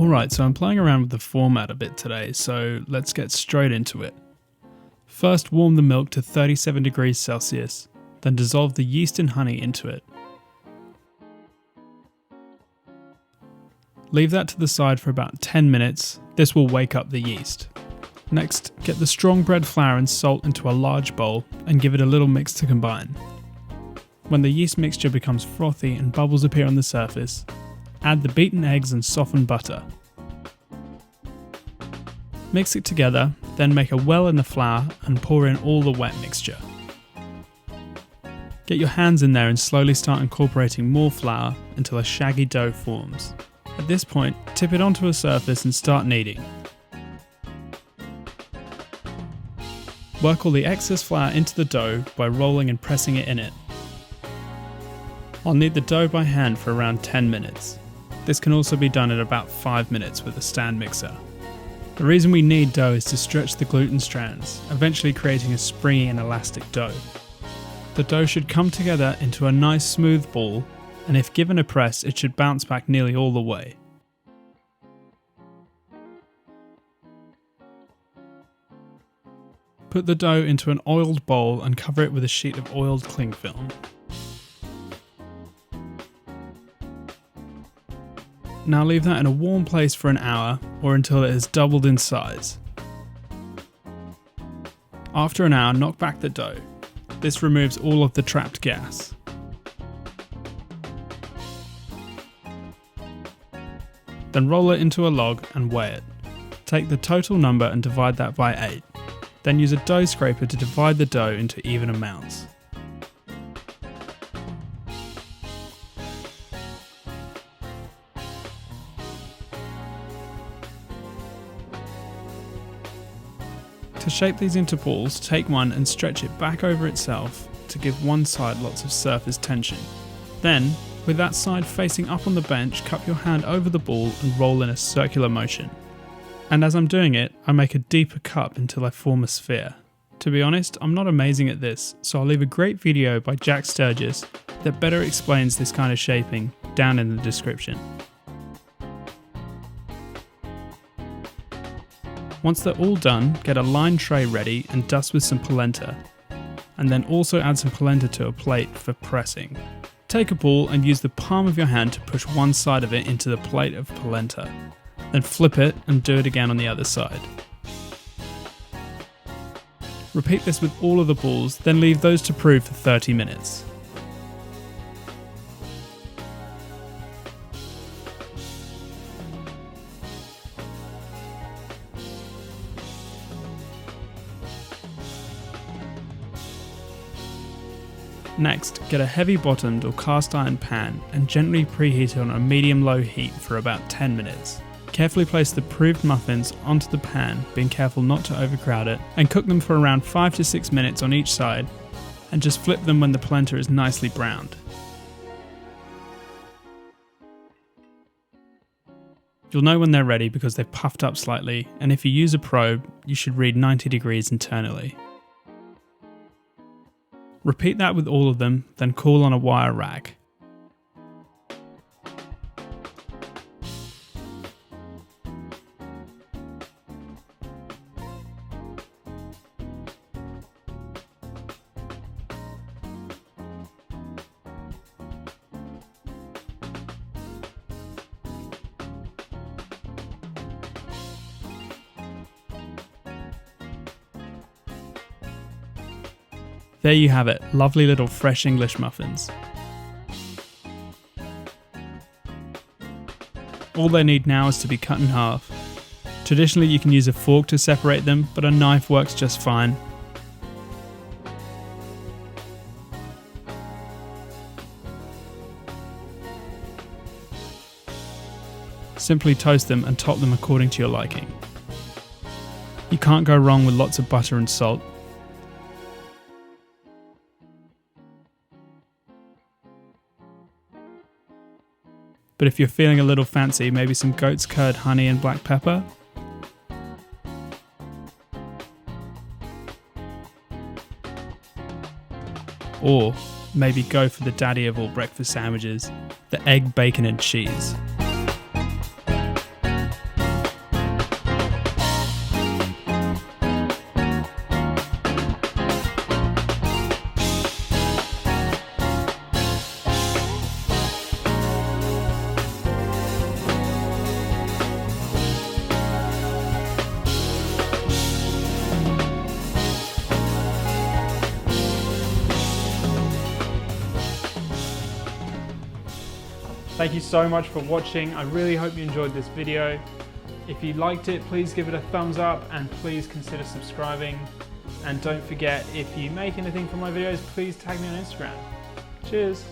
Alright, so I'm playing around with the format a bit today, so let's get straight into it. First, warm the milk to 37 degrees Celsius, then dissolve the yeast and honey into it. Leave that to the side for about 10 minutes, this will wake up the yeast. Next, get the strong bread flour and salt into a large bowl and give it a little mix to combine. When the yeast mixture becomes frothy and bubbles appear on the surface, add the beaten eggs and softened butter. Mix it together, then make a well in the flour and pour in all the wet mixture. Get your hands in there and slowly start incorporating more flour until a shaggy dough forms. At this point, tip it onto a surface and start kneading. Work all the excess flour into the dough by rolling and pressing it in it. I'll knead the dough by hand for around 10 minutes. This can also be done in about 5 minutes with a stand mixer. The reason we knead dough is to stretch the gluten strands, eventually creating a springy and elastic dough. The dough should come together into a nice smooth ball, and if given a press, it should bounce back nearly all the way. Put the dough into an oiled bowl and cover it with a sheet of oiled cling film. Now leave that in a warm place for an hour or until it has doubled in size. After an hour, knock back the dough. This removes all of the trapped gas. Then roll it into a log and weigh it. Take the total number and divide that by 8. Then use a dough scraper to divide the dough into even amounts. To shape these into balls, take one and stretch it back over itself to give one side lots of surface tension. Then, with that side facing up on the bench, cup your hand over the ball and roll in a circular motion. And as I'm doing it, I make a deeper cup until I form a sphere. To be honest, I'm not amazing at this, so I'll leave a great video by Jack Sturgis that better explains this kind of shaping down in the description. Once they're all done, get a lined tray ready and dust with some polenta, and then also add some polenta to a plate for pressing. Take a ball and use the palm of your hand to push one side of it into the plate of polenta, then flip it and do it again on the other side. Repeat this with all of the balls, then leave those to prove for 30 minutes. Next, get a heavy bottomed or cast iron pan and gently preheat it on a medium-low heat for about 10 minutes. Carefully place the proved muffins onto the pan, being careful not to overcrowd it, and cook them for around 5 to 6 minutes on each side, and just flip them when the polenta is nicely browned. You'll know when they're ready because they've puffed up slightly, and if you use a probe, you should read 90 degrees internally. Repeat that with all of them, then cool on a wire rack. There you have it, lovely little fresh English muffins. All they need now is to be cut in half. Traditionally you can use a fork to separate them, but a knife works just fine. Simply toast them and top them according to your liking. You can't go wrong with lots of butter and salt. But if you're feeling a little fancy, maybe some goat's curd, honey and black pepper. Or maybe go for the daddy of all breakfast sandwiches, the egg, bacon and cheese. Thank you so much for watching. I really hope you enjoyed this video. If you liked it, please give it a thumbs up and please consider subscribing. And don't forget, if you make anything from my videos, please tag me on Instagram. Cheers.